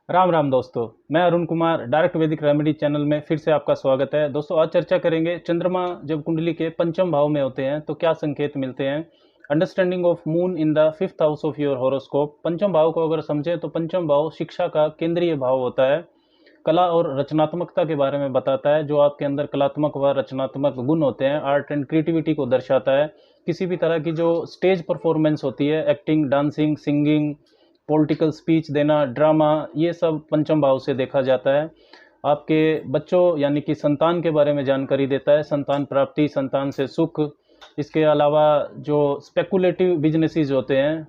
राम राम दोस्तों। मैं अरुण कुमार डायरेक्ट वैदिक रेमेडी चैनल में फिर से आपका स्वागत है। दोस्तों, आज चर्चा करेंगे चंद्रमा जब कुंडली के पंचम भाव में होते हैं तो क्या संकेत मिलते हैं। Understanding of moon in the fifth house of your horoscope. पंचम भाव को अगर समझें तो पंचम भाव शिक्षा का केंद्रीय भाव होता है। कला और रचनात्मकता के बारे में बताता है। जो आपके अंदर कलात्मक व रचनात्मक गुण होते हैं, आर्ट एंड क्रिएटिविटी को दर्शाता है। किसी भी तरह की जो स्टेज परफॉर्मेंस होती है, acting, dancing, singing, political speech देना, ड्रामा, ये सब पंचम भाव से देखा जाता है। आपके बच्चों यानी कि संतान के बारे में जानकारी देता है, संतान प्राप्ति, संतान से सुख। इसके अलावा जो स्पेकुलेटिव बिजनेसेस होते हैं,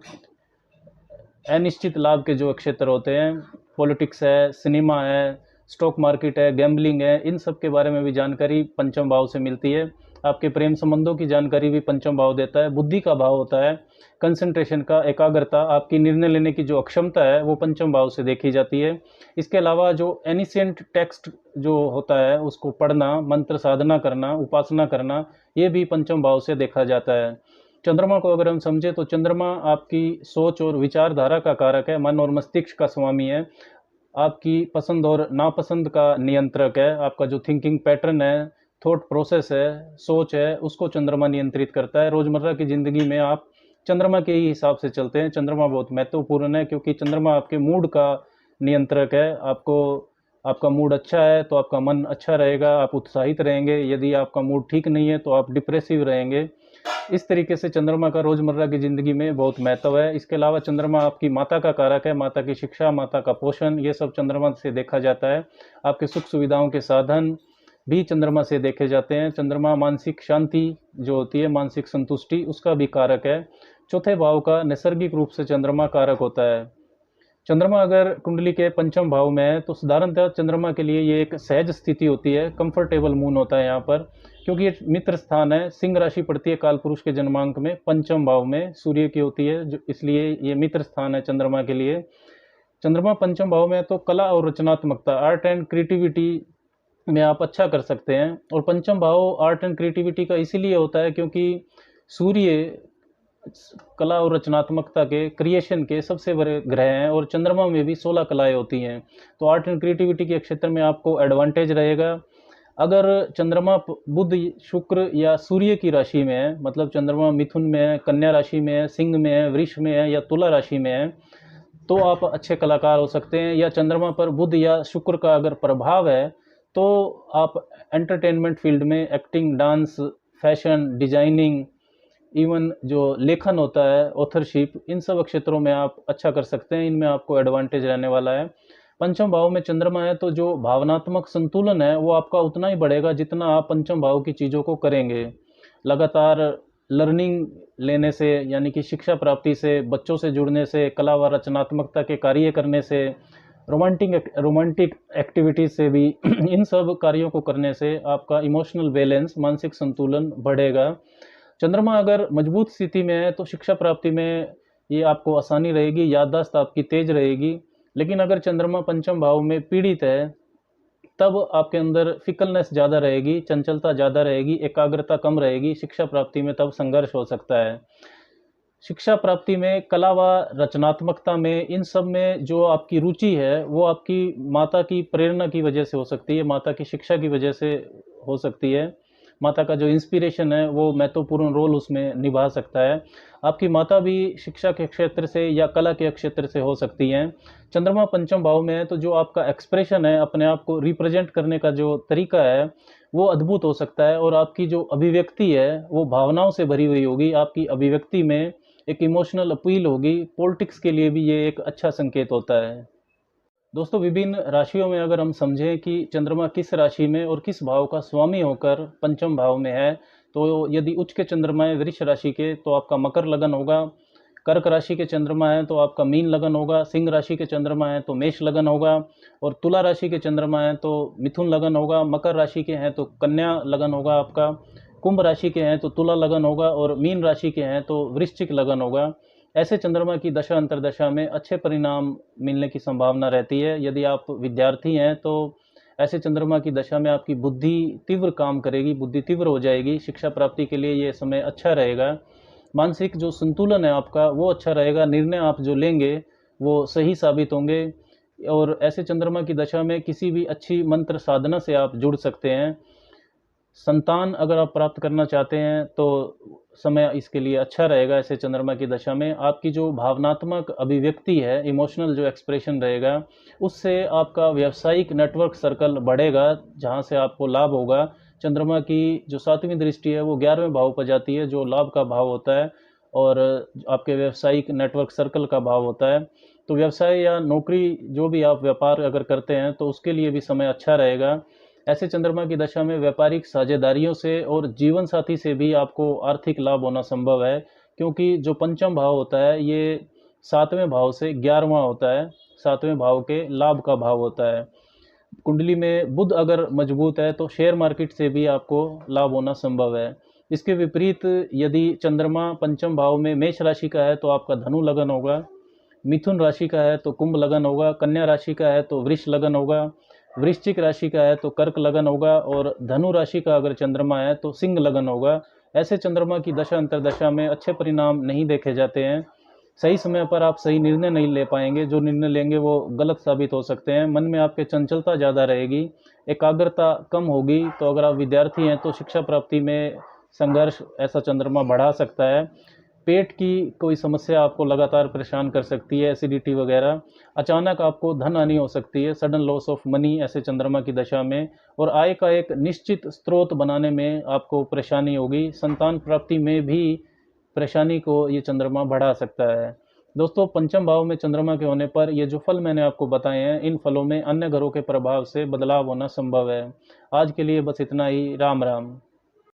अनिश्चित लाभ के जो क्षेत्र होते हैं, पॉलिटिक्स है, सिनेमा है, स्टॉक मार्केट है, गैम्बलिंग है, इन सब के बारे में भी जानकारी पंचम भाव से मिलती है। आपके प्रेम संबंधों की जानकारी भी पंचम भाव देता है। बुद्धि का भाव होता है, कंसंट्रेशन का, एकाग्रता, आपकी निर्णय लेने की जो अक्षमता है वो पंचम भाव से देखी जाती है। इसके अलावा जो एनिसेंट टेक्स्ट जो होता है उसको पढ़ना, मंत्र साधना करना, उपासना करना, ये भी पंचम भाव से देखा जाता है। चंद्रमा को अगर हम समझे तो चंद्रमा आपकी सोच और विचारधारा का कारक है, मन और मस्तिष्क का स्वामी है, आपकी पसंद और नापसंद का नियंत्रक है। आपका जो थिंकिंग पैटर्न है, थॉट प्रोसेस है, सोच है, उसको चंद्रमा नियंत्रित करता है। रोजमर्रा की जिंदगी में आप चंद्रमा के ही हिसाब से चलते हैं। चंद्रमा बहुत महत्वपूर्ण है क्योंकि चंद्रमा आपके मूड का नियंत्रक है। आपको आपका मूड अच्छा है तो आपका मन अच्छा रहेगा, आप उत्साहित रहेंगे। यदि आपका मूड ठीक नहीं है तो आप डिप्रेसिव रहेंगे। इस तरीके से चंद्रमा का रोजमर्रा की जिंदगी में बहुत महत्व है। इसके अलावा चंद्रमा आपकी माता का कारक है, माता की शिक्षा, माता का पोषण, ये सब चंद्रमा से देखा जाता है। आपके सुख सुविधाओं के साधन भी चंद्रमा से देखे जाते हैं। चंद्रमा मानसिक शांति जो होती है, मानसिक संतुष्टि, उसका भी कारक है। चौथे भाव का नैसर्गिक रूप से चंद्रमा कारक होता है। चंद्रमा अगर कुंडली के पंचम भाव में है तो साधारणतः चंद्रमा के लिए ये एक सहज स्थिति होती है, कंफर्टेबल मून होता है यहाँ पर, क्योंकि ये मित्र स्थान है। सिंह राशि पड़ती है कालपुरुष के जन्मांक में, पंचम भाव में सूर्य की होती है, जो इसलिए ये मित्र स्थान है चंद्रमा के लिए। चंद्रमा पंचम भाव में है तो कला और रचनात्मकता, आर्ट एंड क्रिएटिविटी में आप अच्छा कर सकते हैं। और पंचम भाव आर्ट एंड क्रिएटिविटी का इसीलिए होता है क्योंकि सूर्य कला और रचनात्मकता के, क्रिएशन के सबसे बड़े ग्रह हैं और चंद्रमा में भी 16 कलाएं होती हैं। तो आर्ट एंड क्रिएटिविटी के क्षेत्र में आपको एडवांटेज रहेगा। अगर चंद्रमा बुध, शुक्र या सूर्य की राशि में है, मतलब चंद्रमा मिथुन में है, कन्या राशि में है, सिंह में है, वृष में है या तुला राशि में है, तो आप अच्छे कलाकार हो सकते हैं। या चंद्रमा पर बुध या शुक्र का अगर प्रभाव है तो आप एंटरटेनमेंट फील्ड में, acting, dance, fashion, designing, even जो लेखन होता है, ऑथरशिप, इन सब क्षेत्रों में आप अच्छा कर सकते हैं। इनमें आपको एडवांटेज रहने वाला है। पंचम भाव में चंद्रमा है तो जो भावनात्मक संतुलन है वो आपका उतना ही बढ़ेगा जितना आप पंचम भाव की चीज़ों को करेंगे। लगातार लर्निंग लेने से, यानी कि शिक्षा प्राप्ति से, बच्चों से जुड़ने से, कला व रचनात्मकता के कार्य करने से, रोमांटिक एक्टिविटीज से भी इन सब कार्यों को करने से आपका इमोशनल बैलेंस, मानसिक संतुलन बढ़ेगा। चंद्रमा अगर मजबूत स्थिति में है तो शिक्षा प्राप्ति में ये आपको आसानी रहेगी, याददाश्त आपकी तेज रहेगी। लेकिन अगर चंद्रमा पंचम भाव में पीड़ित है तब आपके अंदर फिकलनेस ज़्यादा रहेगी, चंचलता ज़्यादा रहेगी, एकाग्रता कम रहेगी। शिक्षा प्राप्ति में तब संघर्ष हो सकता है। शिक्षा प्राप्ति में, कला व रचनात्मकता में, इन सब में जो आपकी रुचि है वो आपकी माता की प्रेरणा की वजह से हो सकती है, माता की शिक्षा की वजह से हो सकती है। माता का जो इंस्पिरेशन है वो महत्वपूर्ण रोल उसमें निभा सकता है। आपकी माता भी शिक्षा के क्षेत्र से या कला के क्षेत्र से हो सकती हैं। चंद्रमा पंचम भाव में है तो जो आपका एक्सप्रेशन है, अपने आप को रिप्रेजेंट करने का जो तरीका है वो अद्भुत हो सकता है। और आपकी जो अभिव्यक्ति है वो भावनाओं से भरी हुई होगी। आपकी अभिव्यक्ति में एक इमोशनल अपील होगी। पॉलिटिक्स के लिए भी ये एक अच्छा संकेत होता है। दोस्तों, विभिन्न राशियों में अगर हम समझें कि चंद्रमा किस राशि में और किस भाव का स्वामी होकर पंचम भाव में है, तो यदि उच्च के चंद्रमा है वृष राशि के तो आपका मकर लगन होगा। कर्क राशि के चंद्रमा है तो आपका मीन लगन होगा। सिंह राशि के चंद्रमा है तो मेष लगन होगा। और तुला राशि के चंद्रमा है तो मिथुन लगन होगा। मकर राशि के हैं तो कन्या लगन होगा आपका। कुंभ राशि के हैं तो तुला लगन होगा। और मीन राशि के हैं तो वृश्चिक लगन होगा। ऐसे चंद्रमा की दशा अंतर्दशा में अच्छे परिणाम मिलने की संभावना रहती है। यदि आप विद्यार्थी हैं तो ऐसे चंद्रमा की दशा में आपकी बुद्धि तीव्र काम करेगी, बुद्धि तीव्र हो जाएगी। शिक्षा प्राप्ति के लिए ये समय अच्छा रहेगा। मानसिक जो संतुलन है आपका वो अच्छा रहेगा। निर्णय आप जो लेंगे वो सही साबित होंगे। और ऐसे चंद्रमा की दशा में किसी भी अच्छी मंत्र साधना से आप जुड़ सकते हैं। संतान अगर आप प्राप्त करना चाहते हैं तो समय इसके लिए अच्छा रहेगा। ऐसे चंद्रमा की दशा में आपकी जो भावनात्मक अभिव्यक्ति है, इमोशनल जो एक्सप्रेशन रहेगा, उससे आपका व्यावसायिक नेटवर्क सर्कल बढ़ेगा, जहाँ से आपको लाभ होगा। चंद्रमा की जो 7वीं दृष्टि है वो 11वें भाव पर जाती है, जो लाभ का भाव होता है और आपके व्यावसायिक नेटवर्क सर्कल का भाव होता है। तो व्यवसाय या नौकरी, जो भी आप व्यापार अगर करते हैं तो उसके लिए भी समय अच्छा रहेगा। ऐसे चंद्रमा की दशा में व्यापारिक साझेदारियों से और जीवन साथी से भी आपको आर्थिक लाभ होना संभव है, क्योंकि जो पंचम भाव होता है ये 7वें भाव से 11वां होता है, 7वें भाव के लाभ का भाव होता है। कुंडली में बुध अगर मजबूत है तो शेयर मार्केट से भी आपको लाभ होना संभव है। इसके विपरीत यदि चंद्रमा पंचम भाव में मेष राशि का है तो आपका धनु लगन होगा, मिथुन राशि का है तो कुंभ लगन होगा, कन्या राशि का है तो वृष लगन होगा, वृश्चिक राशि का है तो कर्क लगन होगा और धनु राशि का अगर चंद्रमा है तो सिंह लगन होगा। ऐसे चंद्रमा की दशा अंतरदशा में अच्छे परिणाम नहीं देखे जाते हैं। सही समय पर आप सही निर्णय नहीं ले पाएंगे, जो निर्णय लेंगे वो गलत साबित हो सकते हैं। मन में आपके चंचलता ज़्यादा रहेगी, एकाग्रता कम होगी। तो अगर आप विद्यार्थी हैं तो शिक्षा प्राप्ति में संघर्ष ऐसा चंद्रमा बढ़ा सकता है। पेट की कोई समस्या आपको लगातार परेशान कर सकती है, एसिडिटी वगैरह। अचानक आपको धन हानि हो सकती है, सडन लॉस ऑफ मनी ऐसे चंद्रमा की दशा में। और आय का एक निश्चित स्रोत बनाने में आपको परेशानी होगी। संतान प्राप्ति में भी परेशानी को ये चंद्रमा बढ़ा सकता है। दोस्तों, पंचम भाव में चंद्रमा के होने पर ये जो फल मैंने आपको बताए हैं, इन फलों में अन्य ग्रहों के प्रभाव से बदलाव होना संभव है। आज के लिए बस इतना ही। राम राम।